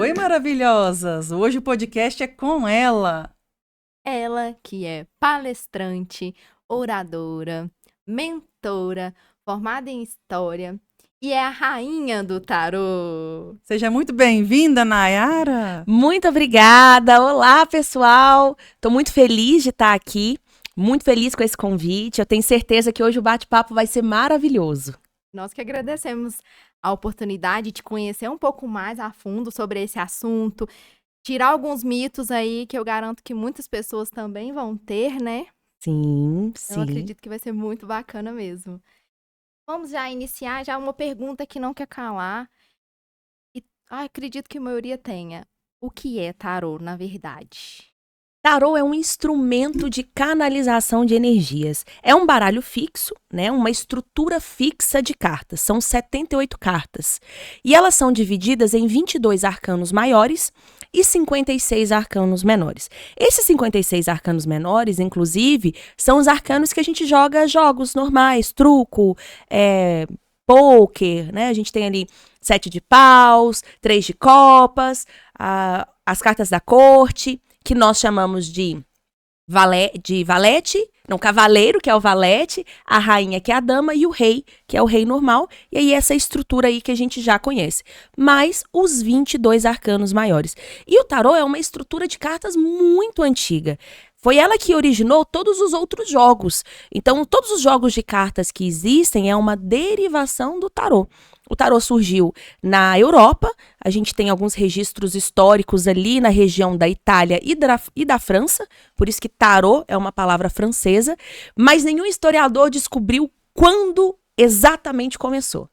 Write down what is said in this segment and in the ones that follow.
Oi, maravilhosas! Hoje o podcast é com ela. Ela que é palestrante, oradora, mentora, formada em história e é a rainha do tarô. Seja muito bem-vinda, Nayara. Muito obrigada. Olá, pessoal. Estou muito feliz de estar aqui. Muito feliz com esse convite. Eu tenho certeza que hoje o bate-papo vai ser maravilhoso. Nós que agradecemos a oportunidade de conhecer um pouco mais a fundo sobre esse assunto, tirar alguns mitos aí que eu garanto que muitas pessoas também vão ter, né? Sim, Eu acredito que vai ser muito bacana mesmo. Vamos já iniciar já uma pergunta que não quer calar. E acredito que a maioria tenha. O que é tarô, na verdade? Tarô é um instrumento de canalização de energias. É um baralho fixo, né? Uma estrutura fixa de cartas. São 78 cartas. E elas são divididas em 22 arcanos maiores e 56 arcanos menores. Esses 56 arcanos menores, inclusive, são os arcanos que a gente joga jogos normais, truco, pôquer, né? A gente tem ali 7 de paus, 3 de copas, as cartas da corte, que nós chamamos de valete, cavaleiro, que é o valete, a rainha, que é a dama, e o rei, que é o rei normal, e aí essa estrutura aí que a gente já conhece. Mais os 22 arcanos maiores. E o tarô é uma estrutura de cartas muito antiga. Foi ela que originou todos os outros jogos. Então, todos os jogos de cartas que existem é uma derivação do tarô. O tarô surgiu na Europa, a gente tem alguns registros históricos ali na região da Itália e da França, por isso que tarô é uma palavra francesa, mas nenhum historiador descobriu quando exatamente começou.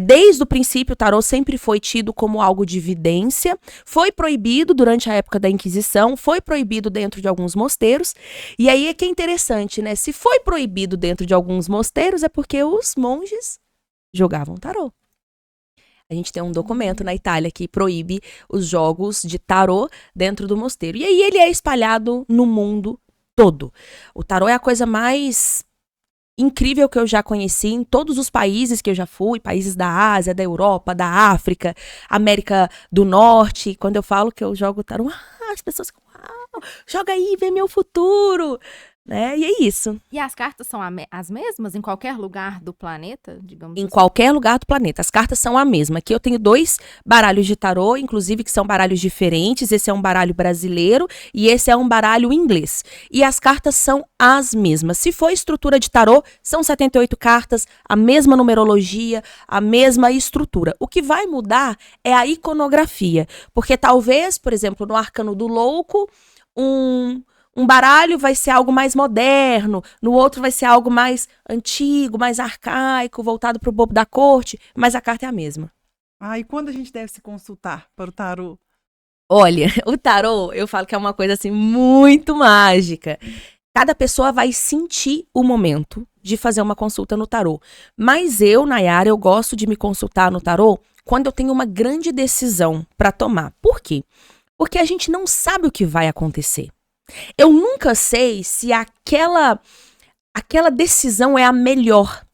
Desde o princípio, o tarô sempre foi tido como algo de vidência, foi proibido durante a época da Inquisição, foi proibido dentro de alguns mosteiros, e aí é que é interessante, né? Se foi proibido dentro de alguns mosteiros, é porque os monges jogavam tarô. A gente tem um documento na Itália que proíbe os jogos de tarô dentro do mosteiro. E aí ele é espalhado no mundo todo. O tarô é a coisa mais incrível que eu já conheci em todos os países que eu já fui, países da Ásia, da Europa, da África, América do Norte. Quando eu falo que eu jogo tarô, as pessoas ficam, uau, joga aí, vê meu futuro. Né? E é isso. E as cartas são as mesmas em qualquer lugar do planeta, digamos Em assim? qualquer lugar do planeta. As cartas são a mesma. Aqui eu tenho 2 baralhos de tarô, inclusive que são baralhos diferentes. Esse é um baralho brasileiro e esse é um baralho inglês. E as cartas são as mesmas. Se for estrutura de tarô, são 78 cartas, a mesma numerologia, a mesma estrutura. O que vai mudar é a iconografia. Porque talvez, por exemplo, no Arcano do Louco, um baralho vai ser algo mais moderno, no outro vai ser algo mais antigo, mais arcaico, voltado para o bobo da corte, mas a carta é a mesma. E quando a gente deve se consultar para o tarô? Olha, o tarô, eu falo que é uma coisa assim muito mágica. Cada pessoa vai sentir o momento de fazer uma consulta no tarô. Mas eu, Nayara, eu gosto de me consultar no tarô quando eu tenho uma grande decisão para tomar. Por quê? Porque a gente não sabe o que vai acontecer. Eu nunca sei se aquela decisão é a melhor.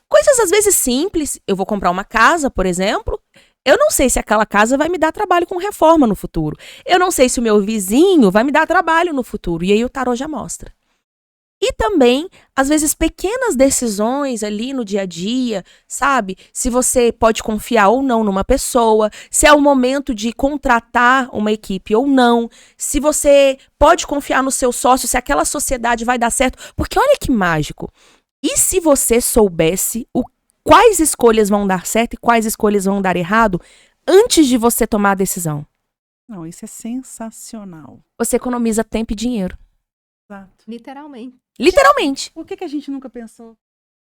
Coisas às vezes simples, eu vou comprar uma casa, por exemplo, eu não sei se aquela casa vai me dar trabalho com reforma no futuro. Eu não sei se o meu vizinho vai me dar trabalho no futuro. E aí o tarô já mostra. E também, às vezes, pequenas decisões ali no dia a dia, sabe? Se você pode confiar ou não numa pessoa, se é o momento de contratar uma equipe ou não, se você pode confiar no seu sócio, se aquela sociedade vai dar certo. Porque olha que mágico. E se você soubesse quais escolhas vão dar certo e quais escolhas vão dar errado antes de você tomar a decisão? Não, isso é sensacional. Você economiza tempo e dinheiro. Exato. Literalmente. Por que a gente nunca pensou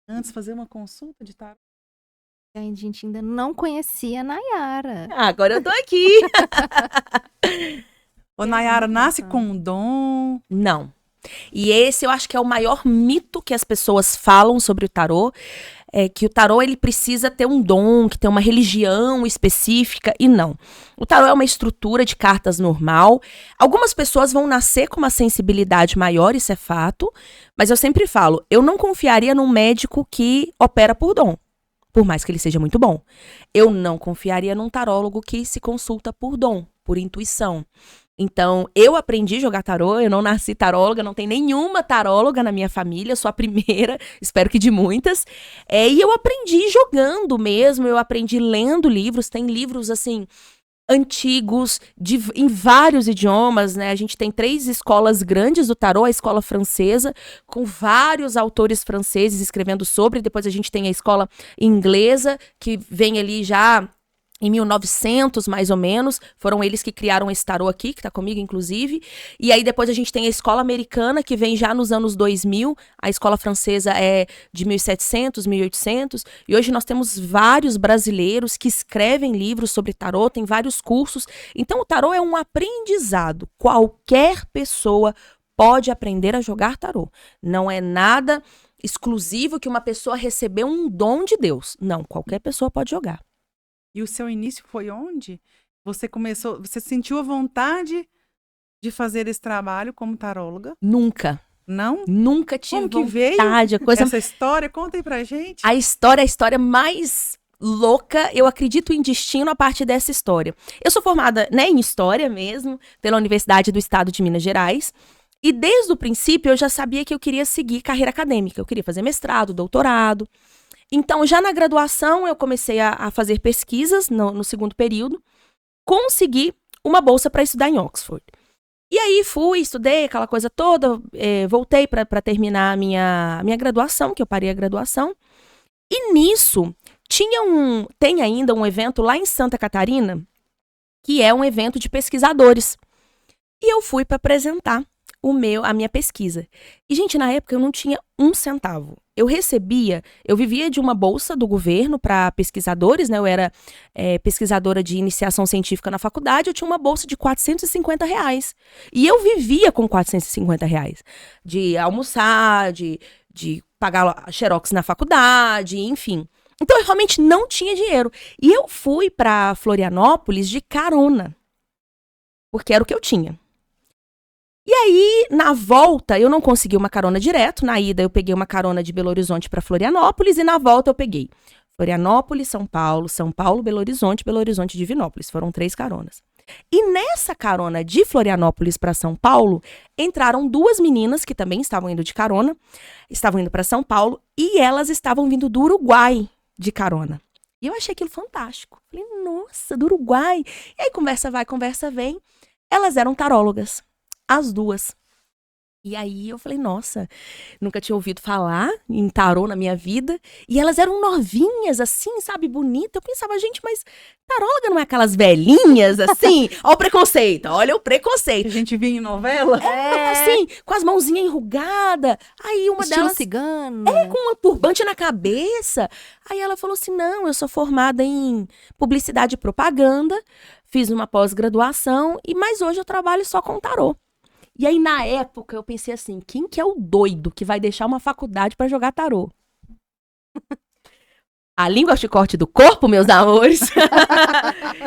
antes de fazer uma consulta de tarô? A gente ainda não conhecia a Nayara. Agora eu tô aqui. Ô, Nayara, nasce com um dom? Não. E esse eu acho que é o maior mito que as pessoas falam sobre o tarô. É que o tarô ele precisa ter um dom, que tem uma religião específica, e não. O tarô é uma estrutura de cartas normal. Algumas pessoas vão nascer com uma sensibilidade maior, isso é fato, mas eu sempre falo, eu não confiaria num médico que opera por dom. por mais que ele seja muito bom. Eu não confiaria num tarólogo que se consulta por dom, por intuição. Então, eu aprendi a jogar tarô, eu não nasci taróloga, não tem nenhuma taróloga na minha família, eu sou a primeira, espero que de muitas. E eu aprendi jogando mesmo, eu aprendi lendo livros, tem livros, assim, antigos, em vários idiomas, né? A gente tem 3 escolas grandes do tarô, a escola francesa, com vários autores franceses escrevendo sobre, depois a gente tem a escola inglesa, que vem ali já em 1900, mais ou menos, foram eles que criaram esse tarô aqui, que tá comigo, inclusive. E aí depois a gente tem a escola americana, que vem já nos anos 2000. A escola francesa é de 1700, 1800. E hoje nós temos vários brasileiros que escrevem livros sobre tarô, tem vários cursos. Então o tarô é um aprendizado. Qualquer pessoa pode aprender a jogar tarô. Não é nada exclusivo que uma pessoa recebeu um dom de Deus. Não, qualquer pessoa pode jogar. E o seu início foi onde? Você sentiu a vontade de fazer esse trabalho como taróloga? Nunca. Não? Nunca tive Como que veio vontade. essa história? Conta aí pra gente. A história mais louca, eu acredito em destino a partir dessa história. Eu sou formada, né, em história mesmo, pela Universidade do Estado de Minas Gerais. E desde o princípio eu já sabia que eu queria seguir carreira acadêmica. Eu queria fazer mestrado, doutorado. Então, já na graduação, eu comecei a fazer pesquisas no segundo período, consegui uma bolsa para estudar em Oxford. E aí fui, estudei aquela coisa toda, voltei para terminar a minha graduação, que eu parei a graduação. E nisso, tem ainda um evento lá em Santa Catarina, que é um evento de pesquisadores. E eu fui para apresentar a minha pesquisa. E, gente, na época eu não tinha um centavo. Eu vivia de uma bolsa do governo para pesquisadores, né? Eu era pesquisadora de iniciação científica na faculdade, eu tinha uma bolsa de R$450. E eu vivia com R$450. De almoçar, de pagar xerox na faculdade, enfim. Então eu realmente não tinha dinheiro. E eu fui para Florianópolis de carona, porque era o que eu tinha. E aí, na volta, eu não consegui uma carona direto. Na ida, eu peguei uma carona de Belo Horizonte para Florianópolis. E na volta, eu peguei Florianópolis, São Paulo, Belo Horizonte, Divinópolis. Foram 3 caronas. E nessa carona de Florianópolis para São Paulo, entraram 2 meninas que também estavam indo de carona. Estavam indo para São Paulo. E elas estavam vindo do Uruguai de carona. E eu achei aquilo fantástico. Falei, nossa, do Uruguai. E aí, conversa vai, conversa vem. Elas eram tarólogas. As 2. E aí eu falei, nossa, nunca tinha ouvido falar em tarô na minha vida. E elas eram novinhas, assim, sabe, bonita. Eu pensava, gente, mas taróloga não é aquelas velhinhas, assim? Olha o preconceito, olha o preconceito. Que a gente via em novela. Assim, com as mãozinhas enrugadas. Aí uma Estilo delas... cigano. com uma turbante na cabeça. Aí ela falou assim, não, eu sou formada em publicidade e propaganda. Fiz uma pós-graduação, mas hoje eu trabalho só com tarô. E aí, na época, eu pensei assim, quem que é o doido que vai deixar uma faculdade pra jogar tarô? A língua chicote do corpo, meus amores.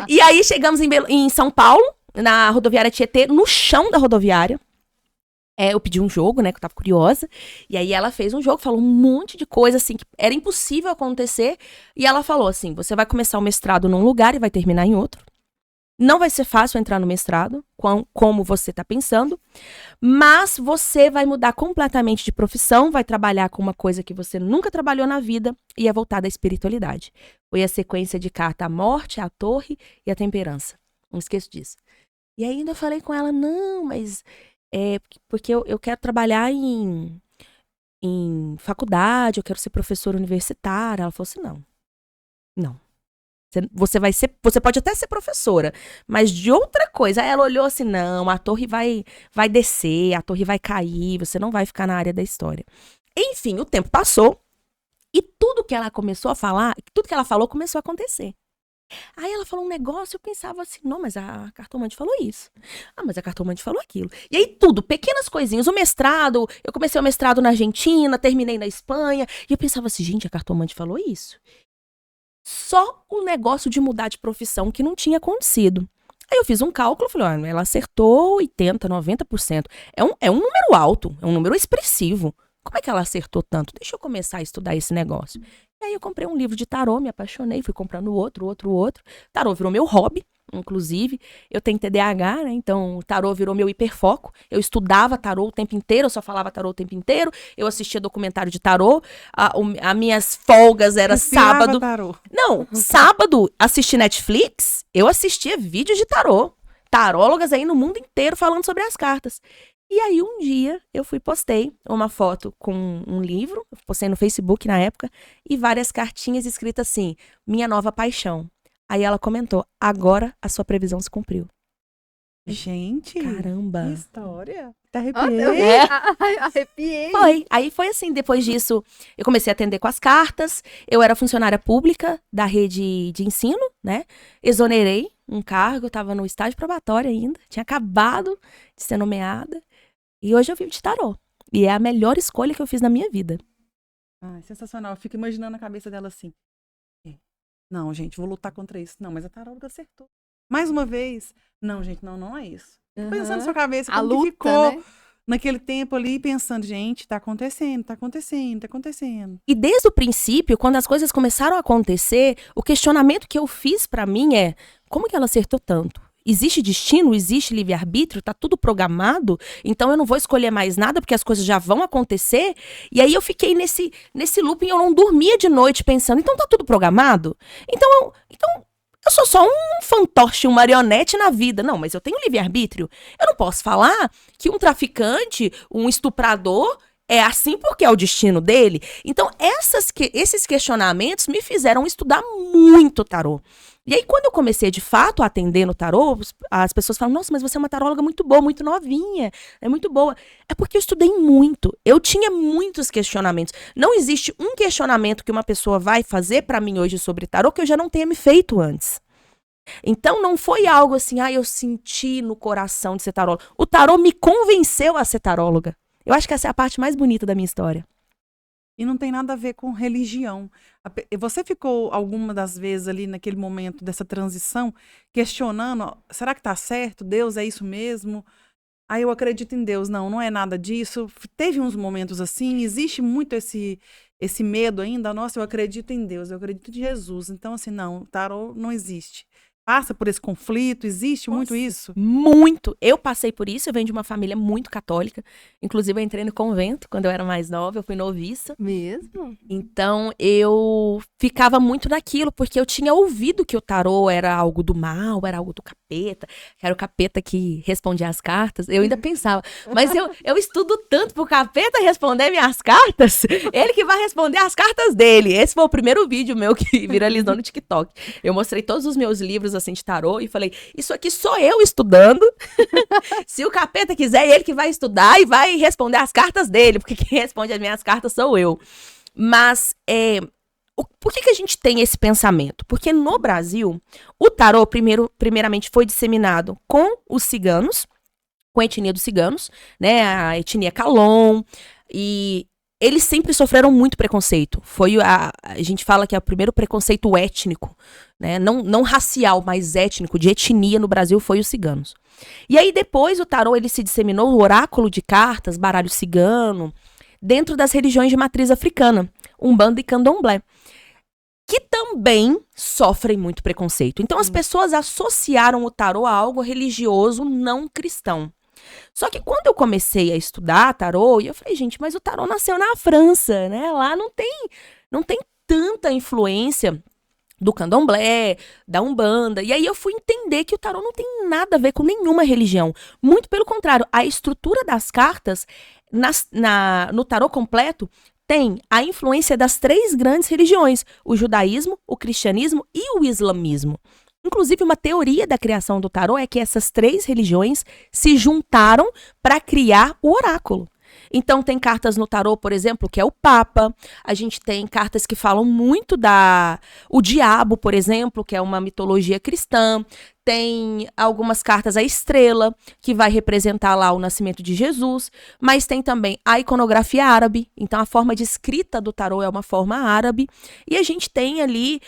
E aí, chegamos em São Paulo, na rodoviária Tietê, no chão da rodoviária. Eu pedi um jogo, né, que eu tava curiosa. E aí, ela fez um jogo, falou um monte de coisa, assim, que era impossível acontecer. E ela falou assim, você vai começar o mestrado num lugar e vai terminar em outro. Não vai ser fácil entrar no mestrado, como você está pensando, mas você vai mudar completamente de profissão, vai trabalhar com uma coisa que você nunca trabalhou na vida e é voltada à espiritualidade. Foi a sequência de carta a morte, a torre e a temperança. Não esqueço disso. E aí ainda eu falei com ela, não, mas porque eu quero trabalhar em faculdade, eu quero ser professora universitária. Ela falou assim, não. Você pode até ser professora, mas de outra coisa. Aí ela olhou assim, não, a torre vai descer, a torre vai cair, você não vai ficar na área da história. Enfim, o tempo passou e tudo que ela começou a falar, tudo que ela falou começou a acontecer. Aí ela falou um negócio, eu pensava assim, não, mas a cartomante falou isso. Mas a cartomante falou aquilo. E aí tudo, pequenas coisinhas, o mestrado, eu comecei o mestrado na Argentina, terminei na Espanha, e eu pensava assim, gente, a cartomante falou isso. Só o negócio de mudar de profissão que não tinha acontecido. Aí eu fiz um cálculo, falei, olha, ela acertou 80%, 90%. É um número alto, é um número expressivo. Como é que ela acertou tanto? Deixa eu começar a estudar esse negócio. E aí eu comprei um livro de tarô, me apaixonei, fui comprando outro. Tarô virou meu hobby, inclusive. Eu tenho TDAH, né? Então o tarô virou meu hiperfoco. Eu estudava tarô o tempo inteiro, eu só falava tarô o tempo inteiro. Eu assistia documentário de tarô. As minhas folgas era Respirava sábado. tarô. Não, sábado, assistir Netflix, eu assistia vídeos de tarô. Tarólogas aí no mundo inteiro falando sobre as cartas. E aí um dia eu postei uma foto com um livro, postei no Facebook na época, e várias cartinhas escritas assim, minha nova paixão. Aí ela comentou, agora a sua previsão se cumpriu. Gente, Caramba. que história. Tá Ah, eu arrepiei. arrepiei. Foi. Aí foi assim, depois disso, eu comecei a atender com as cartas, eu era funcionária pública da rede de ensino, né? Exonerei um cargo, eu tava no estágio probatório ainda, tinha acabado de ser nomeada, e hoje eu vivo de tarô. E é a melhor escolha que eu fiz na minha vida. Ai, sensacional. Eu fico imaginando a cabeça dela assim. Não, gente, vou lutar contra isso. Não, mas a taróloga acertou. Mais uma vez. Não, gente, não é isso. Pensando na sua cabeça, A como que luta, ficou né? naquele tempo ali, pensando, gente, tá acontecendo. E desde o princípio, quando as coisas começaram a acontecer, o questionamento que eu fiz pra mim é, como que ela acertou tanto? Existe destino? Existe livre-arbítrio? Tá tudo programado? Então eu não vou escolher mais nada porque as coisas já vão acontecer? E aí eu fiquei nesse looping, eu não dormia de noite pensando, então tá tudo programado? Então eu sou só um fantoche, um marionete na vida. Não, mas eu tenho livre-arbítrio. Eu não posso falar que um traficante, um estuprador, é assim porque é o destino dele. Então, esses questionamentos me fizeram estudar muito tarô. E aí, quando eu comecei, de fato, a atender no tarô, as pessoas falam, nossa, mas você é uma taróloga muito boa, muito novinha, é muito boa. É porque eu estudei muito. Eu tinha muitos questionamentos. Não existe um questionamento que uma pessoa vai fazer pra mim hoje sobre tarô que eu já não tenha me feito antes. Então, não foi algo assim, eu senti no coração de ser taróloga. O tarô me convenceu a ser taróloga. Eu acho que essa é a parte mais bonita da minha história. E não tem nada a ver com religião. Você ficou alguma das vezes ali naquele momento dessa transição questionando, ó, será que tá certo? Deus é isso mesmo? Aí eu acredito em Deus. Não é nada disso. Teve uns momentos assim, existe muito esse medo ainda. Nossa, eu acredito em Deus, eu acredito em Jesus. Então, assim, não, tarô não existe. Passa por esse conflito, existe muito isso? Muito. Eu passei por isso, eu venho de uma família muito católica. Inclusive, eu entrei no convento quando eu era mais nova, eu fui noviça. Mesmo? Então, eu ficava muito naquilo, porque eu tinha ouvido que o tarô era algo do mal, era algo do capeta, que era o capeta que respondia as cartas. Eu ainda pensava, mas eu estudo tanto pro capeta responder minhas cartas, ele que vai responder as cartas dele. Esse foi o primeiro vídeo meu que viralizou no TikTok. Eu mostrei todos os meus livros, assim, de tarô e falei, isso aqui sou eu estudando. Se o capeta quiser, ele que vai estudar e vai responder as cartas dele, porque quem responde as minhas cartas sou eu. Mas, por que a gente tem esse pensamento? Porque no Brasil, o tarô, primeiramente, foi disseminado com os ciganos, com a etnia dos ciganos, né, a etnia Calon, e eles sempre sofreram muito preconceito. A gente fala que é o primeiro preconceito étnico, né, não racial, mas étnico, de etnia no Brasil, foi os ciganos. E aí depois o tarô, ele se disseminou, o oráculo de cartas, baralho cigano, dentro das religiões de matriz africana, Umbanda e Candomblé, que também sofrem muito preconceito. Então as pessoas associaram o tarô a algo religioso não cristão. Só que quando eu comecei a estudar tarô, eu falei, gente, mas o tarô nasceu na França, né? Lá não tem tanta influência do candomblé, da umbanda. E aí eu fui entender que o tarô não tem nada a ver com nenhuma religião. Muito pelo contrário, a estrutura das cartas no tarô completo tem a influência das 3 grandes religiões, o judaísmo, o cristianismo e o islamismo. Inclusive, uma teoria da criação do tarô é que essas 3 religiões se juntaram para criar o oráculo. Então, tem cartas no tarô, por exemplo, que é o Papa. A gente tem cartas que falam muito o diabo, por exemplo, que é uma mitologia cristã. Tem algumas cartas a estrela, que vai representar lá o nascimento de Jesus. Mas tem também a iconografia árabe. Então, a forma de escrita do tarô é uma forma árabe. E a gente tem ali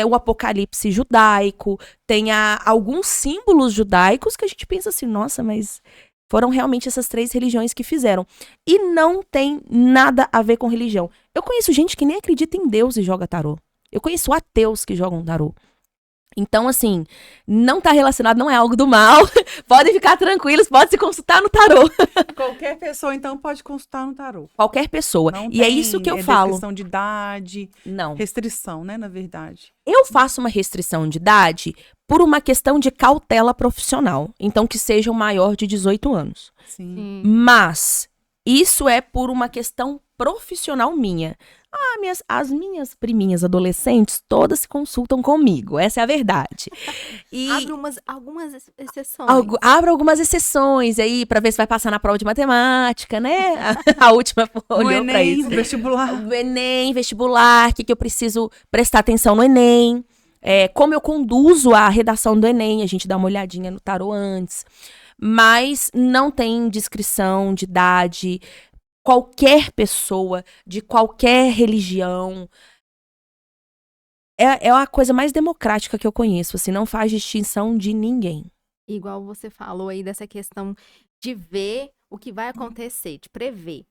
o apocalipse judaico. Tem alguns símbolos judaicos que a gente pensa assim, nossa, mas Foram realmente essas 3 religiões que fizeram. E não tem nada a ver com religião. Eu conheço gente que nem acredita em Deus e joga tarô. Eu conheço ateus que jogam tarô. Então, assim, não tá relacionado, não é algo do mal. Podem ficar tranquilos, pode se consultar no tarô. Qualquer pessoa, então, pode consultar no tarô. Qualquer pessoa. Não E é tem, isso que eu falo. Restrição de idade, Não. restrição, né, na verdade. Eu faço uma restrição de idade por uma questão de cautela profissional. Então, que seja o maior de 18 anos. Sim. Sim. Mas isso é por uma questão profissional minha. As minhas priminhas adolescentes todas se consultam comigo. Essa é a verdade. E Abre algumas exceções. abro algumas exceções aí pra ver se vai passar na prova de matemática, né? A última No olhou pra Enem, isso. no vestibular. O Enem, vestibular, o que eu preciso prestar atenção no Enem. Como eu conduzo a redação do Enem, a gente dá uma olhadinha no tarô antes. Mas não tem descrição de idade. Qualquer pessoa, de qualquer religião. É a coisa mais democrática que eu conheço, assim, não faz distinção de ninguém. Igual você falou aí dessa questão de ver o que vai acontecer, de prever.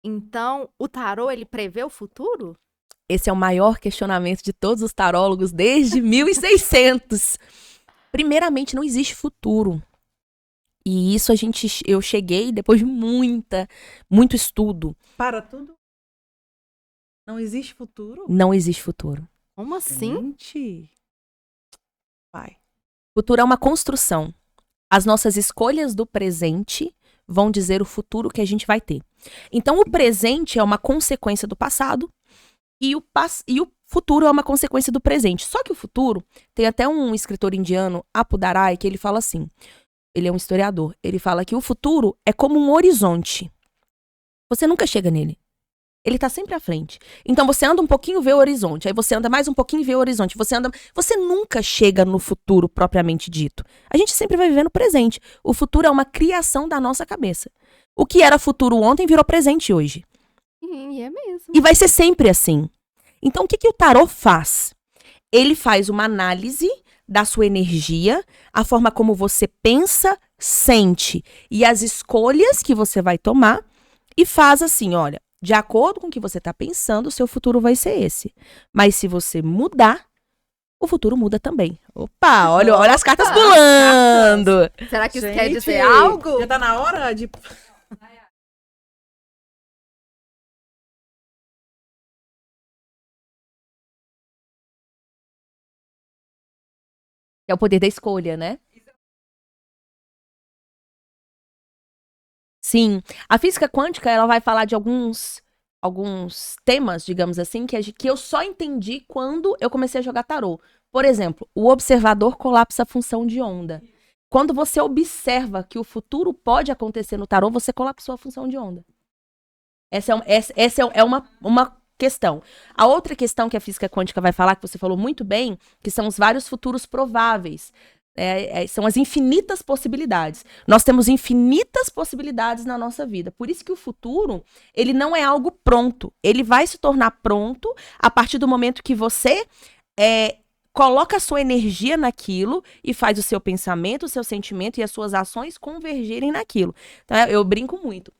Então, o tarô, ele prevê o futuro? Esse é o maior questionamento de todos os tarólogos desde 1600. Primeiramente, não existe futuro. E isso eu cheguei depois de muito estudo. Para tudo. Não existe futuro? Não existe futuro. Como assim? Gente. Vai. Futuro é uma construção. As nossas escolhas do presente vão dizer o futuro que a gente vai ter. Então, o presente é uma consequência do passado e o futuro é uma consequência do presente. Só que o futuro, tem até um escritor indiano, Apudarai, que ele fala assim, ele é um historiador, ele fala que o futuro é como um horizonte. Você nunca chega nele. Ele tá sempre à frente. Então você anda um pouquinho, vê o horizonte. Aí você anda mais um pouquinho e vê o horizonte. Você nunca chega no futuro propriamente dito. A gente sempre vai viver no presente. O futuro é uma criação da nossa cabeça. O que era futuro ontem virou presente hoje. Sim, é mesmo. E vai ser sempre assim. Então o que o tarô faz? Ele faz uma análise da sua energia, a forma como você pensa, sente e as escolhas que você vai tomar e faz assim, olha, de acordo com o que você está pensando, o seu futuro vai ser esse. Mas se você mudar, o futuro muda também. Opa, olha as cartas pulando. Será que isso quer Gente, dizer algo? Já tá na hora de... É o poder da escolha, né? Sim. A física quântica, ela vai falar de alguns temas, digamos assim, que eu só entendi quando eu comecei a jogar tarô. Por exemplo, o observador colapsa a função de onda. Quando você observa que o futuro pode acontecer no tarô, você colapsou a função de onda. Essa é uma questão. A outra questão que a física quântica vai falar, que você falou muito bem, que são os vários futuros prováveis. São as infinitas possibilidades. Nós temos infinitas possibilidades na nossa vida. Por isso que o futuro, ele não é algo pronto. Ele vai se tornar pronto a partir do momento que você coloca a sua energia naquilo e faz o seu pensamento, o seu sentimento e as suas ações convergirem naquilo. Então, eu brinco muito.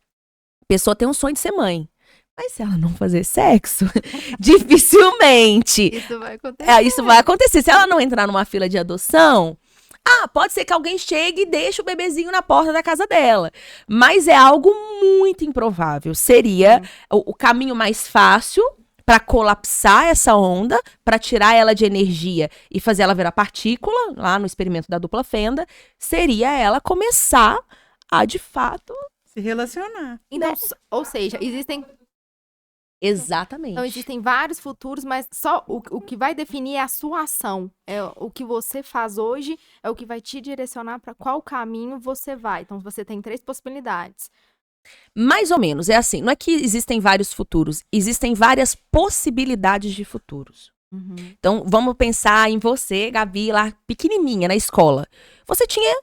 A pessoa tem um sonho de ser mãe. Mas se ela não fazer sexo, dificilmente Isso vai acontecer. isso vai acontecer. Se ela não entrar numa fila de adoção, pode ser que alguém chegue e deixe o bebezinho na porta da casa dela. Mas é algo muito improvável. Seria o caminho mais fácil para colapsar essa onda, para tirar ela de energia e fazer ela virar partícula, lá no experimento da dupla fenda, seria ela começar a, de fato... Se relacionar. Então, ou seja, Exatamente. Então, existem vários futuros, mas só o que vai definir é a sua ação. O que você faz hoje é o que vai te direcionar para qual caminho você vai. Então, você tem 3 possibilidades. Mais ou menos, é assim. Não é que existem vários futuros, existem várias possibilidades de futuros. Uhum. Então, vamos pensar em você, Gabi, lá pequenininha na escola. Você tinha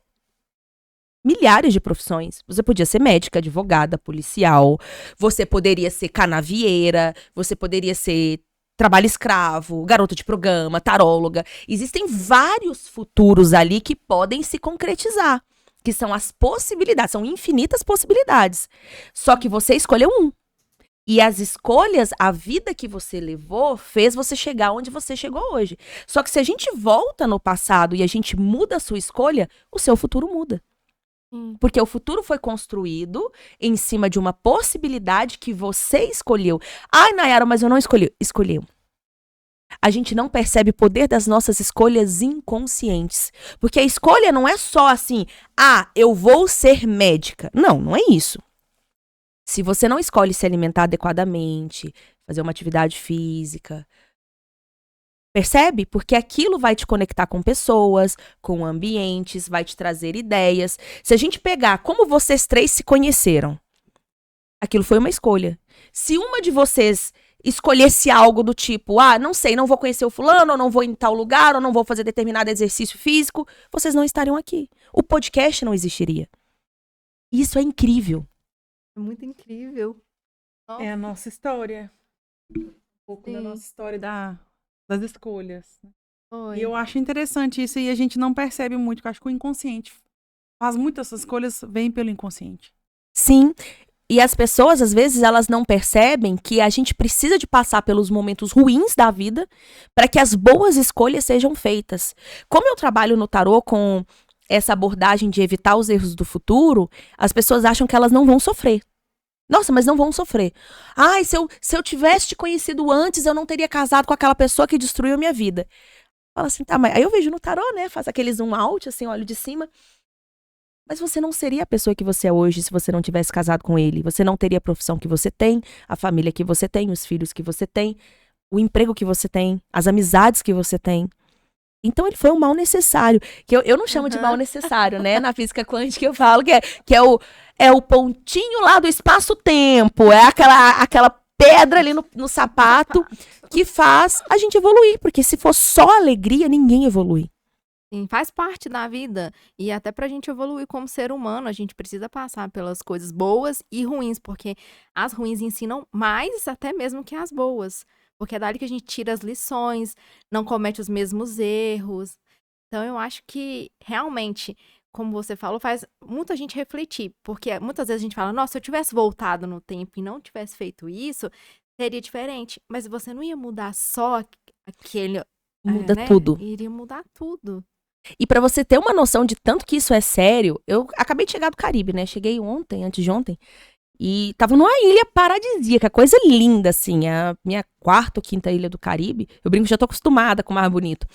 milhares de profissões. Você podia ser médica, advogada, policial, você poderia ser canavieira, você poderia ser trabalho escravo, garota de programa, taróloga. Existem vários futuros ali que podem se concretizar. que são as possibilidades, são infinitas possibilidades. Só que você escolheu um. E as escolhas, a vida que você levou, fez você chegar onde você chegou hoje. Só que se a gente volta no passado e a gente muda a sua escolha, o seu futuro muda. Porque o futuro foi construído em cima de uma possibilidade que você escolheu. Ai, Nayara, mas eu não escolhi. Escolheu. A gente não percebe o poder das nossas escolhas inconscientes. Porque a escolha não é só assim, eu vou ser médica. Não, não é isso. Se você não escolhe se alimentar adequadamente, fazer uma atividade física, percebe? Porque aquilo vai te conectar com pessoas, com ambientes, vai te trazer ideias. Se a gente pegar como vocês três se conheceram, aquilo foi uma escolha. Se uma de vocês escolhesse algo do tipo, não sei, não vou conhecer o fulano, ou não vou em tal lugar, ou não vou fazer determinado exercício físico, vocês não estariam aqui. O podcast não existiria. Isso é incrível. É muito incrível. Nossa. É a nossa história. Um pouco da nossa história das escolhas. Foi. E eu acho interessante isso, e a gente não percebe muito, porque eu acho que o inconsciente faz muitas essas escolhas, vêm pelo inconsciente. Sim. E as pessoas, às vezes, elas não percebem que a gente precisa de passar pelos momentos ruins da vida para que as boas escolhas sejam feitas. Como eu trabalho no tarô com essa abordagem de evitar os erros do futuro, as pessoas acham que elas não vão sofrer. Nossa, mas não vão sofrer. Ai, se eu tivesse te conhecido antes, eu não teria casado com aquela pessoa que destruiu a minha vida. Fala assim, tá, mas aí eu vejo no tarô, né? Faz aquele zoom out, assim, olho de cima. Mas você não seria a pessoa que você é hoje se você não tivesse casado com ele. Você não teria a profissão que você tem, a família que você tem, os filhos que você tem, o emprego que você tem, as amizades que você tem. Então ele foi um mal necessário, que eu não chamo de mal necessário, né? Na física quântica eu falo que é o pontinho lá do espaço-tempo, é aquela pedra ali no sapato que faz a gente evoluir, porque se for só alegria, ninguém evolui. Sim, faz parte da vida. E até pra gente evoluir como ser humano, a gente precisa passar pelas coisas boas e ruins, porque as ruins ensinam mais até mesmo que as boas. Porque é dali que a gente tira as lições, não comete os mesmos erros. Então, eu acho que, realmente, como você falou, faz muita gente refletir. Porque muitas vezes a gente fala, nossa, se eu tivesse voltado no tempo e não tivesse feito isso, seria diferente. Mas você não ia mudar só aquele... Muda tudo. Iria mudar tudo. E pra você ter uma noção de tanto que isso é sério, eu acabei de chegar do Caribe, né? Cheguei antes de ontem. E tava numa ilha paradisíaca, coisa linda, assim. A minha quarta ou quinta ilha do Caribe. Eu brinco que já tô acostumada com o mar bonito.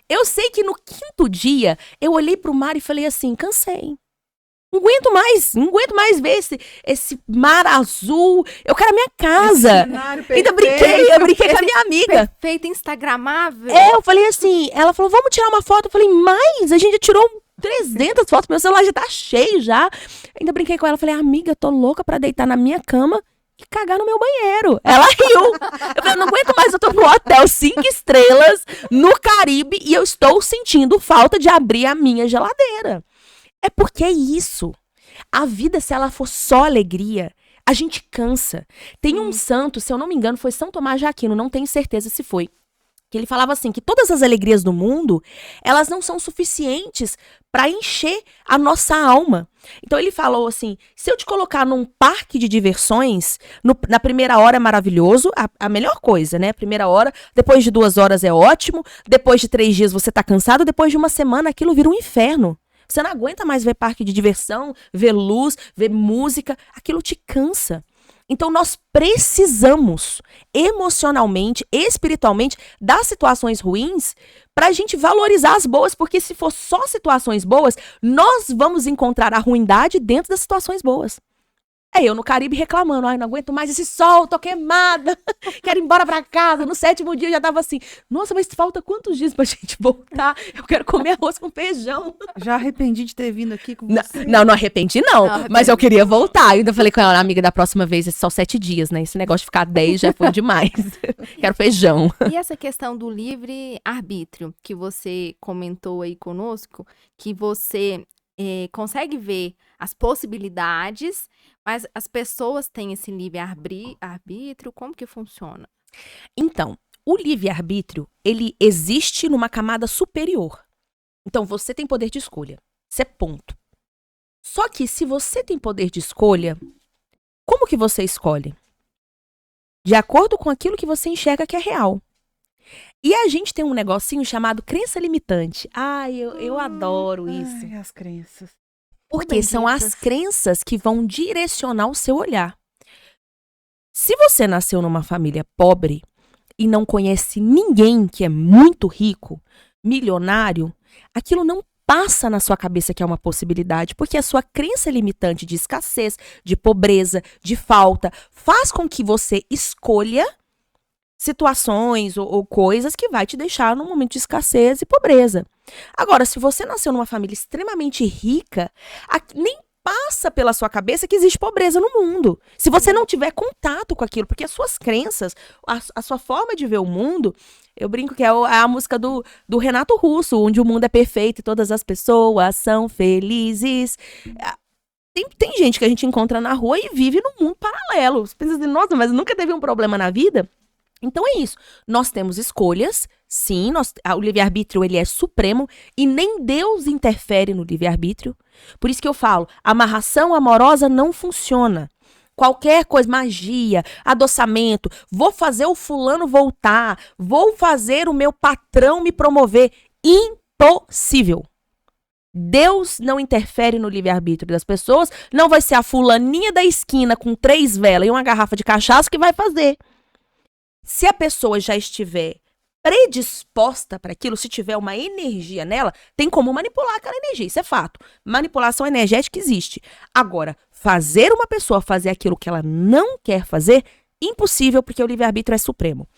Eu sei que no quinto dia, eu olhei pro mar e falei assim, cansei. Não aguento mais ver esse mar azul. Eu quero a minha casa. Ainda brinquei com a minha amiga. Perfeito, instagramável. Eu falei assim, ela falou, vamos tirar uma foto. Eu falei, mas a gente já tirou 300 fotos, meu celular já tá cheio já. Ainda brinquei com ela, falei, amiga, tô louca pra deitar na minha cama e cagar no meu banheiro. Ela riu. Eu falei, não aguento mais, eu tô no hotel 5 estrelas, no Caribe, e eu estou sentindo falta de abrir a minha geladeira. É porque é isso. A vida, se ela for só alegria, a gente cansa. Tem um santo, se eu não me engano, foi São Tomás de Aquino, não tenho certeza se foi. Que ele falava assim, que todas as alegrias do mundo, elas não são suficientes para encher a nossa alma. Então ele falou assim, se eu te colocar num parque de diversões, na primeira hora é maravilhoso, a melhor coisa, né? Primeira hora, depois de 2 horas é ótimo, depois de 3 dias você tá cansado, depois de uma semana aquilo vira um inferno. Você não aguenta mais ver parque de diversão, ver luz, ver música, aquilo te cansa. Então, nós precisamos, emocionalmente, espiritualmente, das situações ruins para a gente valorizar as boas, porque se for só situações boas, nós vamos encontrar a ruindade dentro das situações boas. É eu no Caribe reclamando, ai, não aguento mais esse sol, tô queimada, quero ir embora pra casa. No 7º dia eu já tava assim, nossa, mas falta quantos dias pra gente voltar? Eu quero comer arroz com feijão. Já arrependi de ter vindo aqui com você. Não arrependi não, mas eu queria voltar. Eu ainda falei com ela, amiga, da próxima vez é só 7 dias, né? Esse negócio de ficar 10 já foi demais. Quero feijão. E essa questão do livre-arbítrio, que você comentou aí conosco, que você consegue ver as possibilidades, mas as pessoas têm esse livre-arbítrio, como que funciona? Então, o livre-arbítrio, ele existe numa camada superior. Então, você tem poder de escolha. Isso é ponto. Só que se você tem poder de escolha, como que você escolhe? De acordo com aquilo que você enxerga que é real. E a gente tem um negocinho chamado crença limitante. Eu adoro isso. Ai, as crenças. Porque são as crenças que vão direcionar o seu olhar. Se você nasceu numa família pobre e não conhece ninguém que é muito rico, milionário, aquilo não passa na sua cabeça que é uma possibilidade, porque a sua crença limitante de escassez, de pobreza, de falta, faz com que você escolha situações ou coisas que vai te deixar num momento de escassez e pobreza. Agora, se você nasceu numa família extremamente rica, nem passa pela sua cabeça que existe pobreza no mundo. Se você não tiver contato com aquilo, porque as suas crenças, a sua forma de ver o mundo, eu brinco que é a música do Renato Russo, onde o mundo é perfeito e todas as pessoas são felizes. Tem gente que a gente encontra na rua e vive num mundo paralelo. Você pensa assim, nossa, mas nunca teve um problema na vida? Então é isso. Nós temos escolhas, sim, o livre-arbítrio ele é supremo e nem Deus interfere no livre-arbítrio. Por isso que eu falo, amarração amorosa não funciona. Qualquer coisa, magia, adoçamento, vou fazer o fulano voltar, vou fazer o meu patrão me promover. Impossível. Deus não interfere no livre-arbítrio das pessoas, não vai ser a fulaninha da esquina com 3 velas e uma garrafa de cachaça que vai fazer. Se a pessoa já estiver predisposta para aquilo, se tiver uma energia nela, tem como manipular aquela energia, isso é fato. Manipulação energética existe. Agora, fazer uma pessoa fazer aquilo que ela não quer fazer, impossível, porque o livre-arbítrio é supremo.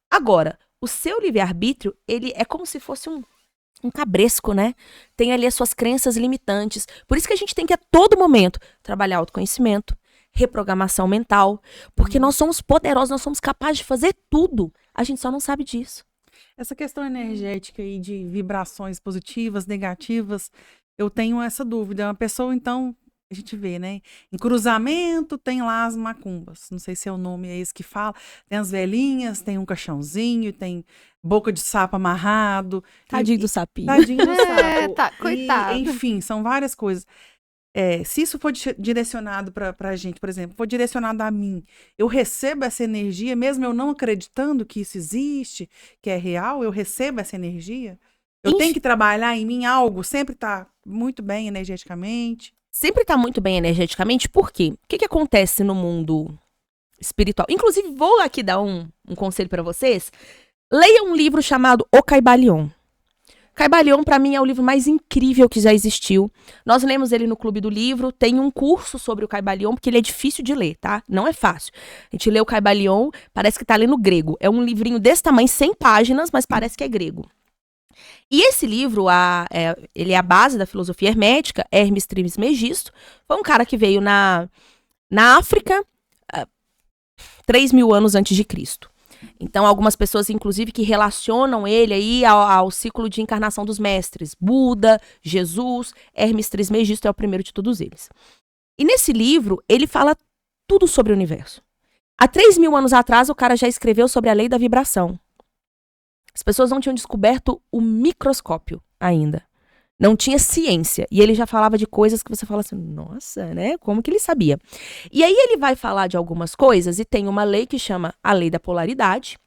Agora, o seu livre-arbítrio, ele é como se fosse um cabresco, né? Tem ali as suas crenças limitantes. Por isso que a gente tem que, a todo momento, trabalhar autoconhecimento, reprogramação mental, porque nós somos poderosos, nós somos capazes de fazer tudo. A gente só não sabe disso. Essa questão energética aí de vibrações positivas, negativas, eu tenho essa dúvida. Uma pessoa, então, a gente vê, né? Em cruzamento tem lá as macumbas. Não sei se é o nome é esse que fala. Tem as velhinhas, tem um caixãozinho, tem boca de sapo amarrado. Tadinho do sapinho. Tadinho do sapo. Coitado. Enfim, são várias coisas. Se isso for direcionado pra gente, por exemplo, for direcionado a mim, eu recebo essa energia, mesmo eu não acreditando que isso existe, que é real, eu recebo essa energia? Eu tenho que trabalhar em mim algo, sempre tá muito bem energeticamente? Sempre tá muito bem energeticamente, por quê? O que acontece no mundo espiritual? Inclusive, vou aqui dar um conselho pra vocês. Leia um livro chamado O Caibalion. Caibalion, para mim, é o livro mais incrível que já existiu. Nós lemos ele no Clube do Livro. Tem um curso sobre o Caibalion, porque ele é difícil de ler, tá? Não é fácil. A gente lê o Caibalion, parece que tá lendo grego. É um livrinho desse tamanho, 100 páginas, mas parece que é grego. E esse livro, ele é a base da filosofia hermética. Hermes Trismegisto foi um cara que veio na África 3.000 anos antes de Cristo. Então, algumas pessoas, inclusive, que relacionam ele aí ao ciclo de encarnação dos mestres. Buda, Jesus, Hermes Trismegisto é o primeiro de todos eles. E nesse livro, ele fala tudo sobre o universo. Há 3.000 anos atrás, o cara já escreveu sobre a lei da vibração. As pessoas não tinham descoberto o microscópio ainda. Não tinha ciência. E ele já falava de coisas que você fala assim, nossa, né? Como que ele sabia? E aí ele vai falar de algumas coisas e tem uma lei que chama a lei da polaridade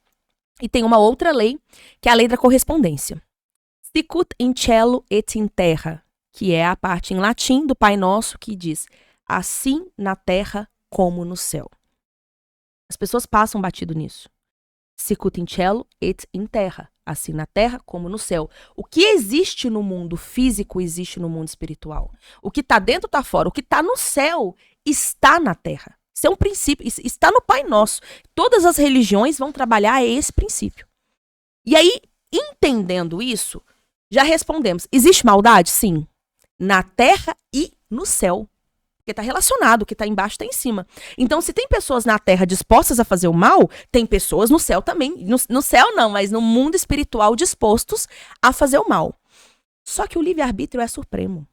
e tem uma outra lei que é a lei da correspondência. Sicut in cielo et in terra, que é a parte em latim do Pai Nosso que diz assim na terra como no céu. As pessoas passam batido nisso. Sicut in cielo et in terra. Assim na terra como no céu. O que existe no mundo físico existe no mundo espiritual. O que está dentro está fora. O que está no céu está na terra. Isso é um princípio. Isso está no Pai Nosso. Todas as religiões vão trabalhar esse princípio. E aí, entendendo isso, já respondemos. Existe maldade? Sim. Na terra e no céu. Porque está relacionado, o que está embaixo está em cima. Então, se tem pessoas na Terra dispostas a fazer o mal, tem pessoas no céu também. No céu não, mas no mundo espiritual dispostos a fazer o mal. Só que o livre-arbítrio é supremo.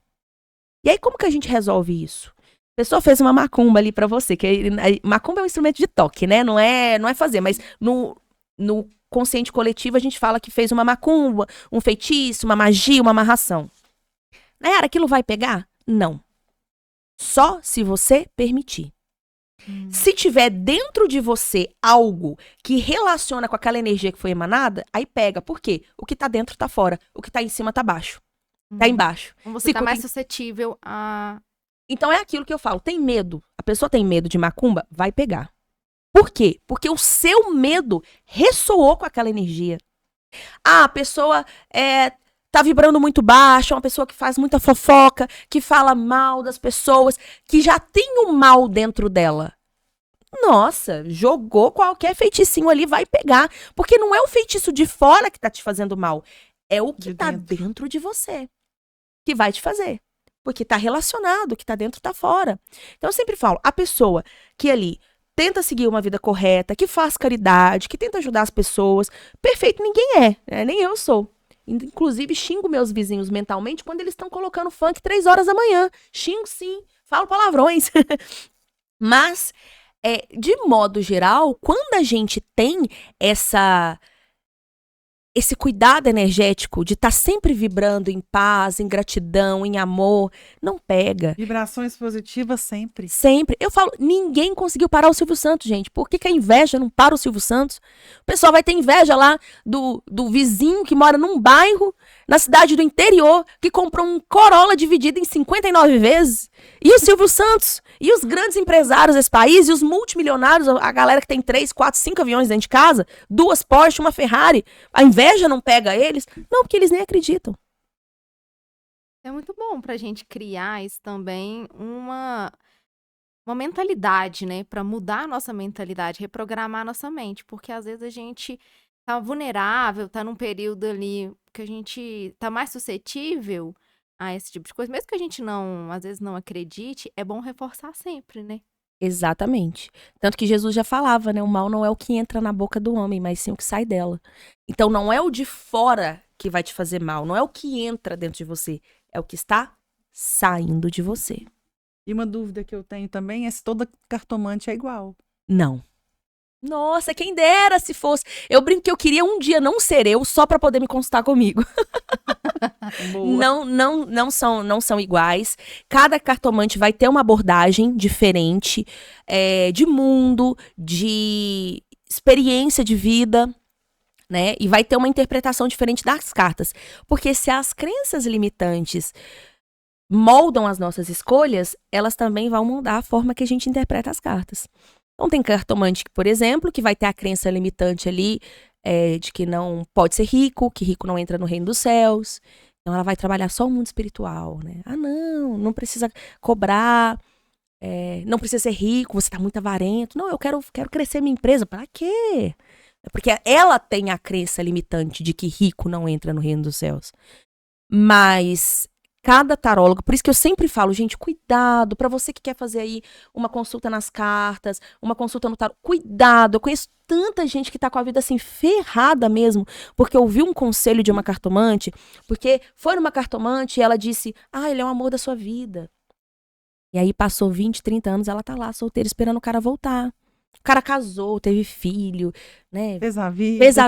E aí, como que a gente resolve isso? A pessoa fez uma macumba ali para você. Macumba é um instrumento de toque, né? Não é fazer, mas no consciente coletivo a gente fala que fez uma macumba, um feitiço, uma magia, uma amarração. Nayara, aquilo vai pegar? Não. Só se você permitir. Se tiver dentro de você algo que relaciona com aquela energia que foi emanada, aí pega. Por quê? O que tá dentro tá fora. O que tá em cima tá baixo. Tá embaixo. Então você tá mais suscetível a... Então é aquilo que eu falo. Tem medo. A pessoa tem medo de macumba? Vai pegar. Por quê? Porque o seu medo ressoou com aquela energia. Ah, a pessoa tá vibrando muito baixo, é uma pessoa que faz muita fofoca, que fala mal das pessoas, que já tem o mal dentro dela. Nossa, jogou qualquer feiticinho ali, vai pegar. Porque não é o feitiço de fora que tá te fazendo mal, é o que tá dentro de você que vai te fazer. Porque tá relacionado, o que tá dentro tá fora. Então eu sempre falo, a pessoa que ali tenta seguir uma vida correta, que faz caridade, que tenta ajudar as pessoas, perfeito, ninguém é, nem eu sou. Inclusive, xingo meus vizinhos mentalmente quando eles estão colocando funk 3 horas da manhã. Xingo sim, falo palavrões. Mas, de modo geral, quando a gente tem esse cuidado energético de estar sempre vibrando em paz, em gratidão, em amor, não pega. Vibrações positivas sempre. Sempre. Eu falo, ninguém conseguiu parar o Silvio Santos, gente. Por que a inveja não para o Silvio Santos? O pessoal vai ter inveja lá do vizinho que mora num bairro, na cidade do interior, que comprou um Corolla dividido em 59 vezes. E o Silvio Santos, e os grandes empresários desse país, e os multimilionários, a galera que tem 3, 4, 5 aviões dentro de casa, 2 Porsche, uma Ferrari, a inveja não pega eles? Não, porque eles nem acreditam. É muito bom pra gente criar isso também, uma mentalidade, né? Pra mudar a nossa mentalidade, reprogramar a nossa mente. Porque às vezes a gente tá vulnerável, tá num período ali que a gente tá mais suscetível a esse tipo de coisa. Mesmo que a gente às vezes não acredite, é bom reforçar sempre, né? Exatamente. Tanto que Jesus já falava, né? O mal não é o que entra na boca do homem, mas sim o que sai dela. Então não é o de fora que vai te fazer mal, não é o que entra dentro de você, é o que está saindo de você. E uma dúvida que eu tenho também é se toda cartomante é igual. Não. Nossa, quem dera se fosse. Eu brinco que eu queria um dia não ser eu só pra poder me consultar comigo. Não são iguais. Cada cartomante vai ter uma abordagem diferente, de mundo, de experiência de vida, né? E vai ter uma interpretação diferente das cartas. Porque se as crenças limitantes moldam as nossas escolhas, elas também vão mudar a forma que a gente interpreta as cartas. Então tem cartomante, por exemplo, que vai ter a crença limitante ali de que não pode ser rico, que rico não entra no reino dos céus. Então ela vai trabalhar só o mundo espiritual, né? Ah, não precisa cobrar, não precisa ser rico, você tá muito avarento. Não, eu quero crescer minha empresa. Para quê? Porque ela tem a crença limitante de que rico não entra no reino dos céus. Mas cada tarólogo, por isso que eu sempre falo, gente, cuidado, pra você que quer fazer aí uma consulta nas cartas, uma consulta no tarô, cuidado, eu conheço tanta gente que tá com a vida assim ferrada mesmo, porque ouviu um conselho de uma cartomante, porque foi numa cartomante e ela disse, ele é o amor da sua vida. E aí passou 20, 30 anos, ela tá lá solteira esperando o cara voltar. O cara casou, teve filho, né? Fez a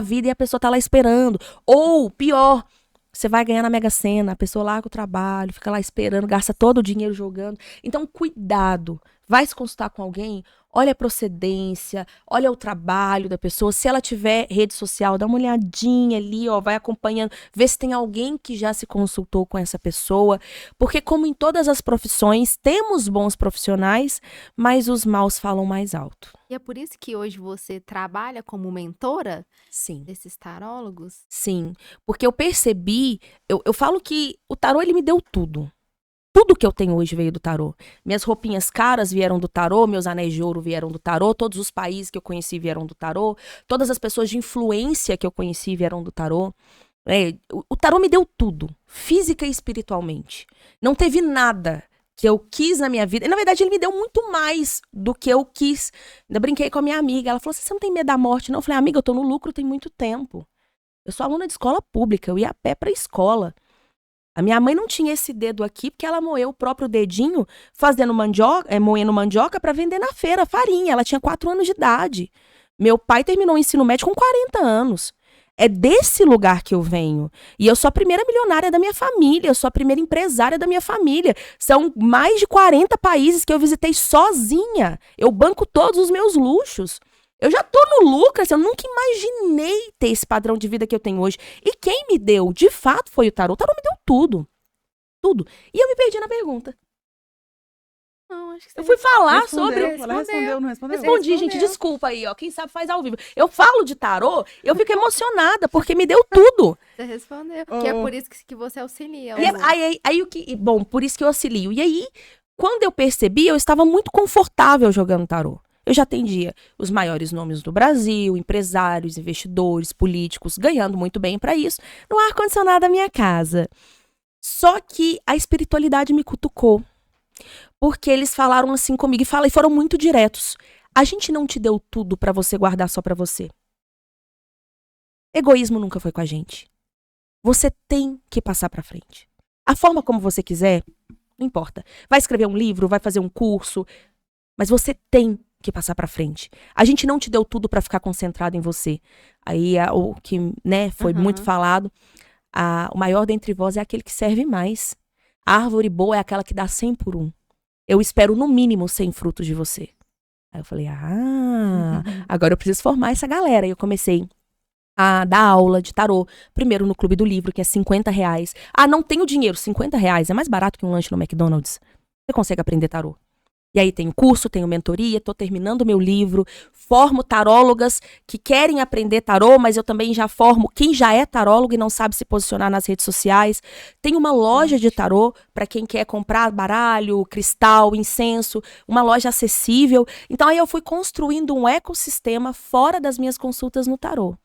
vida e a pessoa tá lá esperando. Ou, pior, você vai ganhar na Mega Sena, a pessoa larga o trabalho, fica lá esperando, gasta todo o dinheiro jogando. Então, cuidado. Vai se consultar com alguém, olha a procedência, olha o trabalho da pessoa. Se ela tiver rede social, dá uma olhadinha ali, vai acompanhando, vê se tem alguém que já se consultou com essa pessoa. Porque, como em todas as profissões, temos bons profissionais, mas os maus falam mais alto. E é por isso que hoje você trabalha como mentora? Sim. Desses tarólogos? Sim, porque eu percebi, eu falo que o tarô, ele me deu tudo. Tudo que eu tenho hoje veio do tarô. Minhas roupinhas caras vieram do tarô, meus anéis de ouro vieram do tarô, todos os países que eu conheci vieram do tarô, todas as pessoas de influência que eu conheci vieram do tarô. O tarô me deu tudo, física e espiritualmente. Não teve nada que eu quis na minha vida. E, na verdade, ele me deu muito mais do que eu quis. Ainda brinquei com a minha amiga. Ela falou assim, você não tem medo da morte, não? Eu falei, amiga, eu tô no lucro tem muito tempo. Eu sou aluna de escola pública, eu ia a pé pra escola. A minha mãe não tinha esse dedo aqui, porque ela moeu o próprio dedinho moendo mandioca pra vender na feira, farinha. Ela tinha 4 anos de idade. Meu pai terminou o ensino médio com 40 anos. É desse lugar que eu venho. E eu sou a primeira milionária da minha família, eu sou a primeira empresária da minha família. São mais de 40 países que eu visitei sozinha. Eu banco todos os meus luxos. Eu já tô no lucro, assim, eu nunca imaginei ter esse padrão de vida que eu tenho hoje. E quem me deu, de fato, foi o tarô. O tarô me deu tudo. Tudo. E eu me perdi na pergunta. Não, acho que Eu fui falar sobre... Ela respondeu, não respondeu? Respondi, gente, desculpa aí, ó. Quem sabe faz ao vivo. Eu falo de tarô, eu fico emocionada, porque me deu tudo. Você respondeu. Que é por isso que você auxilia. Aí o que... Bom, por isso que eu auxilio. E aí, quando eu percebi, eu estava muito confortável jogando tarô. Eu já atendia os maiores nomes do Brasil, empresários, investidores, políticos, ganhando muito bem para isso, no ar-condicionado da minha casa. Só que a espiritualidade me cutucou. Porque eles falaram assim comigo e foram muito diretos. A gente não te deu tudo pra você guardar só pra você. Egoísmo nunca foi com a gente. Você tem que passar pra frente. A forma como você quiser, não importa. Vai escrever um livro, vai fazer um curso, mas você tem que passar pra frente. A gente não te deu tudo pra ficar concentrado em você. Aí o que, né, foi muito falado, o maior dentre vós é aquele que serve mais. A árvore boa é aquela que dá 100 por 1. Eu espero no mínimo 100 frutos de você. Aí eu falei, agora eu preciso formar essa galera. E eu comecei a dar aula de tarô. Primeiro no Clube do Livro, que é R$50. Não tenho dinheiro, R$50 é mais barato que um lanche no McDonald's. Você consegue aprender tarô. E aí tenho curso, tenho mentoria, tô terminando meu livro, formo tarólogas que querem aprender tarô, mas eu também já formo quem já é tarólogo e não sabe se posicionar nas redes sociais. Tenho uma loja de tarô para quem quer comprar baralho, cristal, incenso, uma loja acessível. Então aí eu fui construindo um ecossistema fora das minhas consultas no tarô.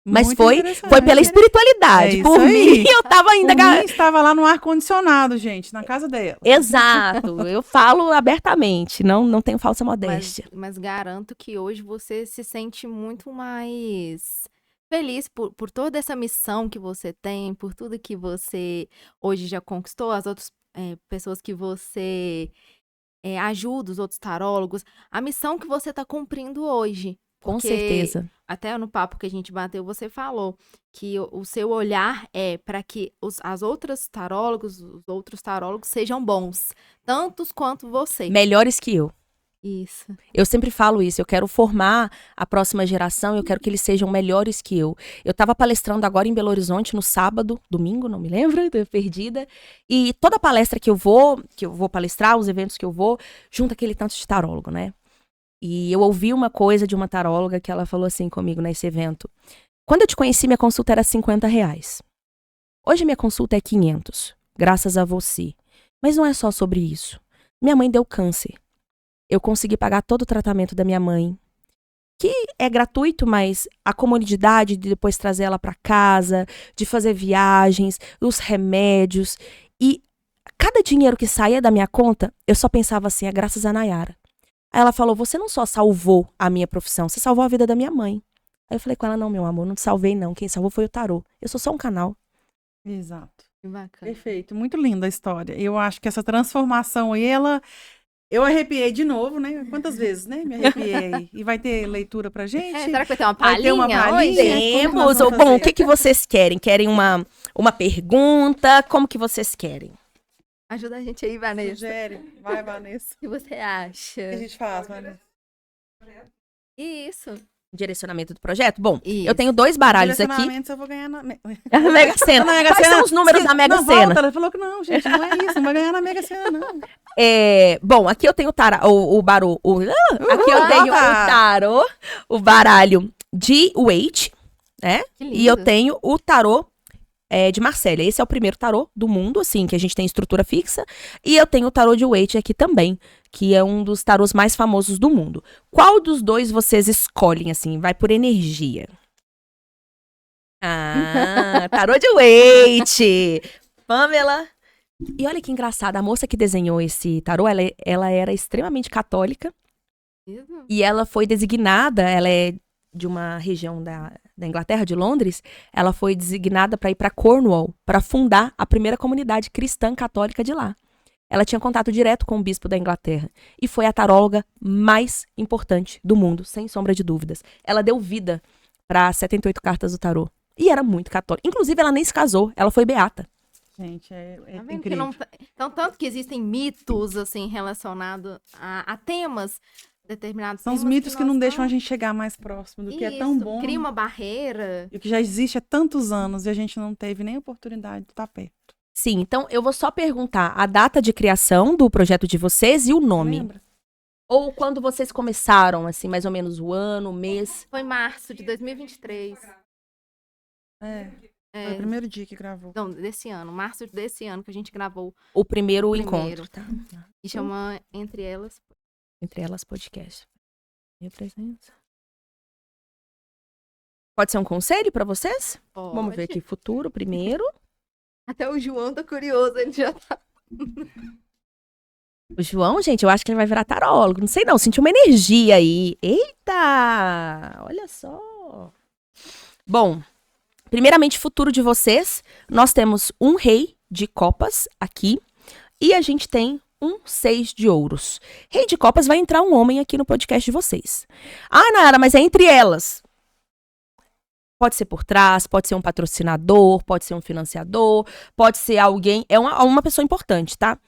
Mas Muito foi interessante. pela espiritualidade. É Por isso aí. mim, eu tava ainda... Por mim, estava lá no ar-condicionado, gente, na casa dela. Exato, eu falo abertamente, não tenho falsa modéstia. Mas garanto que hoje você se sente muito mais feliz por toda essa missão que você tem, por tudo que você hoje já conquistou, as outras pessoas que você ajuda, os outros tarólogos, a missão que você está cumprindo hoje. Com Porque certeza. até no papo que a gente bateu, você falou que o seu olhar é para que as outras tarólogos, os outros tarólogos sejam bons, tantos quanto você. Melhores que eu. Isso. Eu sempre falo isso, eu quero formar a próxima geração, eu quero que eles sejam melhores que eu. Eu estava palestrando agora em Belo Horizonte no sábado, domingo, não me lembro, tô perdida. E toda palestra que eu vou palestrar, os eventos que eu vou, junto aquele tanto de tarólogo, né? E eu ouvi uma coisa de uma taróloga que ela falou assim comigo nesse evento. Quando eu te conheci, minha consulta era R$50. Hoje minha consulta é 500, graças a você. Mas não é só sobre isso. Minha mãe deu câncer. Eu consegui pagar todo o tratamento da minha mãe, que é gratuito, mas a comodidade de depois trazer ela para casa, de fazer viagens, os remédios. E cada dinheiro que saía da minha conta, eu só pensava assim, é graças a Nayara. Aí ela falou, você não só salvou a minha profissão, você salvou a vida da minha mãe. Aí eu falei com ela, não, meu amor, não te salvei não, quem salvou foi o tarô. Eu sou só um canal. Exato. Que bacana. Perfeito, muito linda a história. Eu acho que essa transformação aí, eu arrepiei de novo, né? Quantas vezes, né? Me arrepiei. E vai ter leitura pra gente? Será que vai ter uma Vai ter uma palhinha palhinha? hoje? Temos. Como que nós vamos Bom, fazer? o que vocês querem? Querem uma pergunta? Como que vocês querem? Ajuda a gente aí, Vanessa. Sugere. Vai, Vanessa. O que você acha? O que a gente faz, Vanessa? Isso. Direcionamento do projeto? Bom, Isso. eu tenho 2 baralhos aqui. Direcionamentos eu vou ganhar na... A Mega Sena. Na Mega Quais Sena? são os números da Mega Não, Sena? volta, ela falou que não, gente, não é isso. Não vai ganhar na Mega Sena, não. Bom, aqui eu tenho o barô. Aqui eu tenho o tarô, o baralho de Waite, né? Que E eu lindo. tenho o tarô de Marsella. Esse é o primeiro tarô do mundo, assim, que a gente tem estrutura fixa. E eu tenho o tarô de Waite aqui também, que é um dos tarôs mais famosos do mundo. Qual dos dois vocês escolhem, assim? Vai por energia. Tarô de Waite. Pamela. E olha que engraçado, a moça que desenhou esse tarô, ela era extremamente católica. Mesmo? E ela foi designada, ela é de uma região da Inglaterra, de Londres, ela foi designada para ir para Cornwall, para fundar a primeira comunidade cristã católica de lá. Ela tinha contato direto com o bispo da Inglaterra e foi a taróloga mais importante do mundo, sem sombra de dúvidas. Ela deu vida para 78 cartas do tarô. E era muito católica. Inclusive, ela nem se casou, ela foi beata. Gente, é Tá vendo que incrível. não tá- Então, tanto que existem mitos, assim, relacionados a temas, determinados São os temas mitos que não nós deixam a gente chegar mais próximo do que é tão Isso, bom. cria uma barreira. E o que já existe há tantos anos e a gente não teve nem oportunidade de estar perto. Sim, então eu vou só perguntar a data de criação do projeto de vocês e o nome. Lembra? Ou quando vocês começaram, assim, mais ou menos o ano, o mês. Foi março de 2023. É, foi É, o primeiro dia que gravou. não, desse ano. Março desse ano que a gente gravou O primeiro primeiro. encontro. Tá? e chama Entre Elas. Entre elas, podcast. Minha presença. Pode ser um conselho pra vocês? Vamos ver aqui, futuro primeiro. Até o João tá curioso, ele já tá. O João, gente, eu acho que ele vai virar tarólogo. Não sei não, senti uma energia aí. Eita! Olha só. Bom, primeiramente, futuro de vocês. Nós temos um rei de copas aqui. E a gente tem um 6 de ouros. Rei de copas, vai entrar um homem aqui no podcast de vocês. Ah, Nara, mas é entre elas. Pode ser por trás, pode ser um patrocinador, pode ser um financiador, pode ser alguém. É uma pessoa importante, tá?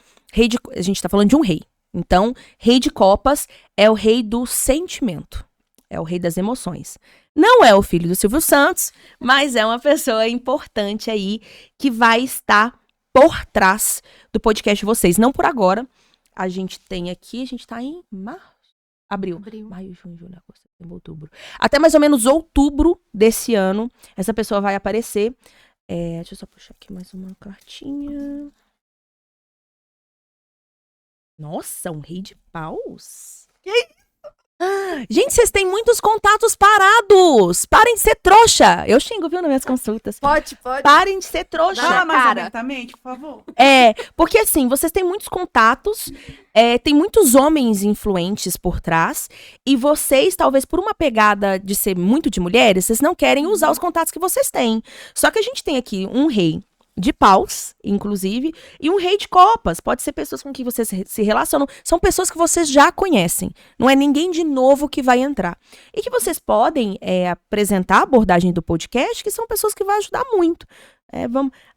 A gente tá falando de um rei. Então, rei de copas é o rei do sentimento. É o rei das emoções. Não é o filho do Silvio Santos, mas é uma pessoa importante aí que vai estar por trás do podcast de vocês. Não por agora. A gente tem aqui, a gente tá em Abril. Maio, junho, julho, agosto, setembro, outubro. Até mais ou menos outubro desse ano, essa pessoa vai aparecer. Deixa eu só puxar aqui mais uma cartinha. Nossa, um rei de paus. Gente, vocês têm muitos contatos parados. Parem de ser trouxa. Eu xingo, viu, nas minhas consultas. Pode. Parem de ser trouxa. Fala mais cara. abertamente, por favor. Porque assim, vocês têm muitos contatos, tem muitos homens influentes por trás, e vocês, talvez por uma pegada de ser muito de mulheres, vocês não querem usar os contatos que vocês têm. Só que a gente tem aqui um rei de paus, inclusive, e um rei de copas. Pode ser pessoas com quem vocês se relacionam. São pessoas que vocês já conhecem. Não é ninguém de novo que vai entrar. E que vocês podem apresentar a abordagem do podcast, que são pessoas que vão ajudar muito.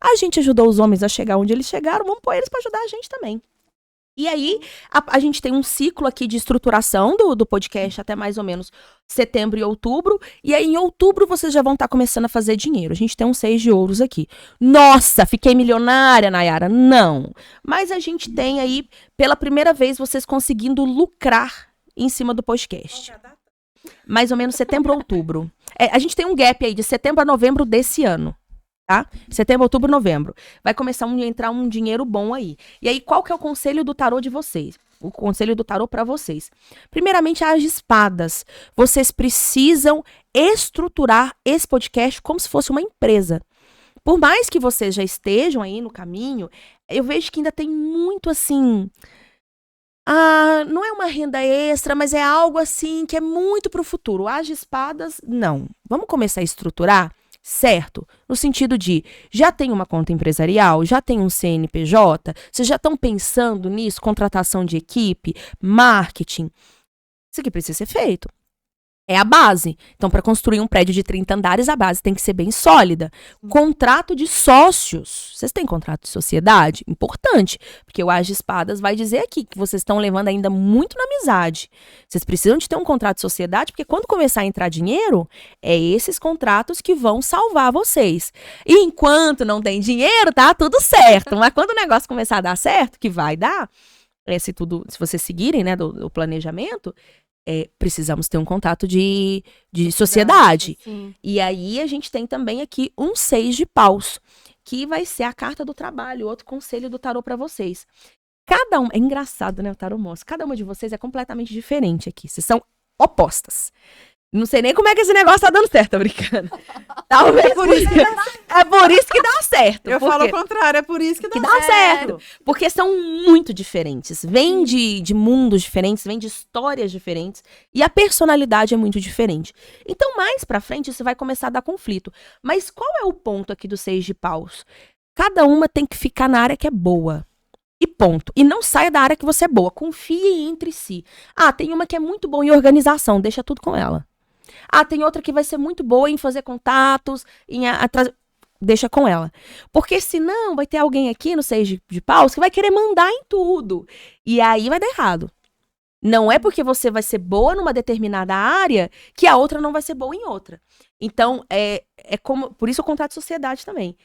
A gente ajudou os homens a chegar onde eles chegaram, vamos pôr eles para ajudar a gente também. E aí, a gente tem um ciclo aqui de estruturação do podcast até mais ou menos setembro e outubro. E aí, em outubro, vocês já vão estar começando a fazer dinheiro. A gente tem um 6 de ouros aqui. Nossa, fiquei milionária, Nayara. Não. Mas a gente tem aí, pela primeira vez, vocês conseguindo lucrar em cima do podcast. Mais ou menos setembro, outubro. A gente tem um gap aí de setembro a novembro desse ano. Tá? Setembro, outubro, novembro. Vai começar a entrar um dinheiro bom aí. E aí, qual que é o conselho do tarô de vocês? O conselho do tarô para vocês. Primeiramente, as espadas. Vocês precisam estruturar esse podcast como se fosse uma empresa. Por mais que vocês já estejam aí no caminho, eu vejo que ainda tem muito assim... não é uma renda extra, mas é algo assim que é muito pro futuro. As de espadas, não. Vamos começar a estruturar? Certo, no sentido de, já tem uma conta empresarial, já tem um CNPJ, vocês já estão pensando nisso, contratação de equipe, marketing. Isso aqui precisa ser feito. É a base. Então, para construir um prédio de 30 andares, a base tem que ser bem sólida. Contrato de sócios. Vocês têm contrato de sociedade? Importante, porque o As de Espadas vai dizer aqui que vocês estão levando ainda muito na amizade. Vocês precisam de ter um contrato de sociedade, porque quando começar a entrar dinheiro, é esses contratos que vão salvar vocês. E enquanto não tem dinheiro, tá tudo certo. Mas quando o negócio começar a dar certo, que vai dar, se vocês seguirem, né, do planejamento, precisamos ter um contato de sociedade. Sim. E aí a gente tem também aqui um 6 de paus, que vai ser a carta do trabalho, outro conselho do tarô para vocês. Cada um, é engraçado, né, o tarô mostra, cada uma de vocês é completamente diferente aqui, vocês são opostas. Não sei nem como é que esse negócio tá dando certo, tô brincando. Talvez é por isso que dá certo. Eu falo o contrário, é por isso que dá certo. Porque são muito diferentes. Vêm de mundos diferentes, vêm de histórias diferentes. E a personalidade é muito diferente. Então, mais pra frente, isso vai começar a dar conflito. Mas qual é o ponto aqui do 6 de paus? Cada uma tem que ficar na área que é boa. E ponto. E não saia da área que você é boa. Confie entre si. Tem uma que é muito boa em organização. Deixa tudo com ela. Ah, tem outra que vai ser muito boa em fazer contatos, deixa com ela. Porque senão vai ter alguém aqui no Seis de Paus que vai querer mandar em tudo. E aí vai dar errado. Não é porque você vai ser boa numa determinada área que a outra não vai ser boa em outra. Então, por isso o contrato de sociedade também.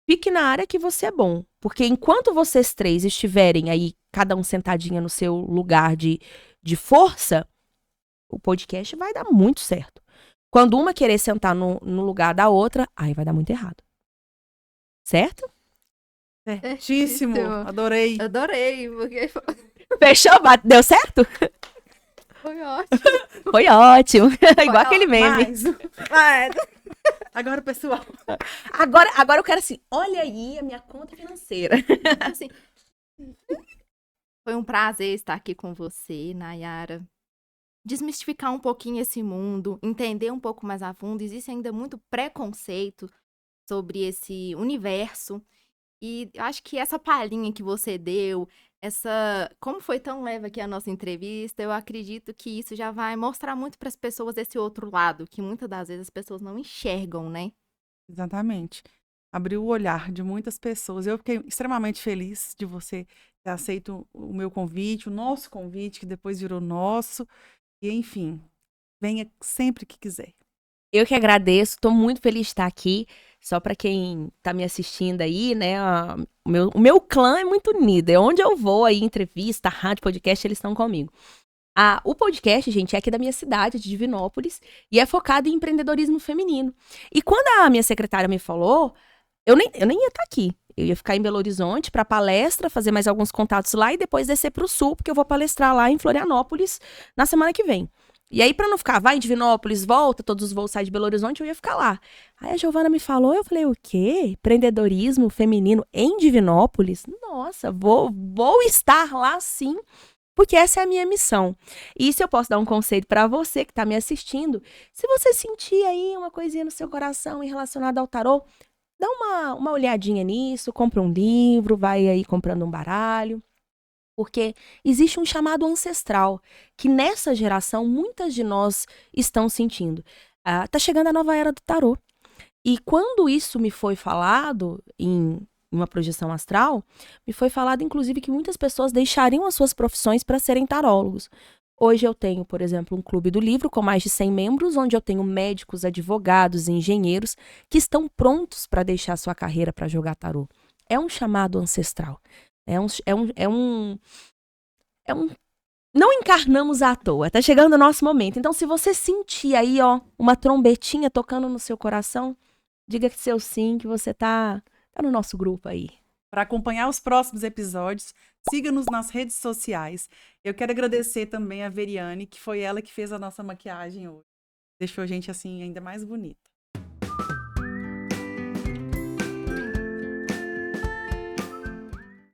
Fique na área que você é bom. Porque enquanto vocês três estiverem aí, cada um sentadinha no seu lugar de força, o podcast vai dar muito certo. Quando uma querer sentar no lugar da outra, aí vai dar muito errado. Certo? Certíssimo. Adorei. Adorei, porque Fechou? Deu certo? foi ótimo. Foi ótimo. Igual aquele meme. Mas... Agora, pessoal. Agora eu quero assim, olha aí a minha conta financeira. Assim, foi um prazer estar aqui com você, Nayara. Desmistificar um pouquinho esse mundo, entender um pouco mais a fundo. Existe ainda muito preconceito sobre esse universo. E eu acho que essa palhinha que você deu, como foi tão leve aqui a nossa entrevista, eu acredito que isso já vai mostrar muito para as pessoas esse outro lado, que muitas das vezes as pessoas não enxergam, né? Exatamente. Abriu o olhar de muitas pessoas. Eu fiquei extremamente feliz de você ter aceito o meu convite, o nosso convite, que depois virou nosso. E, enfim, venha sempre que quiser. Eu que agradeço, tô muito feliz de estar aqui. Só para quem tá me assistindo aí, né? O meu clã é muito unido. É onde eu vou aí, entrevista, rádio, podcast, eles estão comigo. O podcast, gente, é aqui da minha cidade, de Divinópolis, e é focado em empreendedorismo feminino. E quando a minha secretária me falou, eu nem ia estar aqui. Eu ia ficar em Belo Horizonte para palestra, fazer mais alguns contatos lá e depois descer para o sul, porque eu vou palestrar lá em Florianópolis na semana que vem. E aí, pra não ficar, vai em Divinópolis, volta, todos os voos saem de Belo Horizonte, eu ia ficar lá. Aí a Giovana me falou, eu falei, o quê? Empreendedorismo feminino em Divinópolis? Nossa, vou estar lá sim, porque essa é a minha missão. E se eu posso dar um conselho pra você que tá me assistindo, se você sentir aí uma coisinha no seu coração em relacionado ao tarô, dá uma olhadinha nisso, compra um livro, vai aí comprando um baralho. Porque existe um chamado ancestral, que nessa geração muitas de nós estão sentindo. Tá chegando a nova era do tarô. E quando isso me foi falado em uma projeção astral, me foi falado inclusive que muitas pessoas deixariam as suas profissões para serem tarólogos. Hoje eu tenho, por exemplo, um clube do livro com mais de 100 membros, onde eu tenho médicos, advogados, engenheiros que estão prontos para deixar sua carreira para jogar tarô. É um chamado ancestral. Não encarnamos à toa, tá chegando o nosso momento. Então, se você sentir aí, ó, uma trombetinha tocando no seu coração, diga que seu sim, que você tá no nosso grupo aí. Para acompanhar os próximos episódios, siga-nos nas redes sociais. Eu quero agradecer também a Veriane, que foi ela que fez a nossa maquiagem hoje. Deixou a gente assim ainda mais bonita.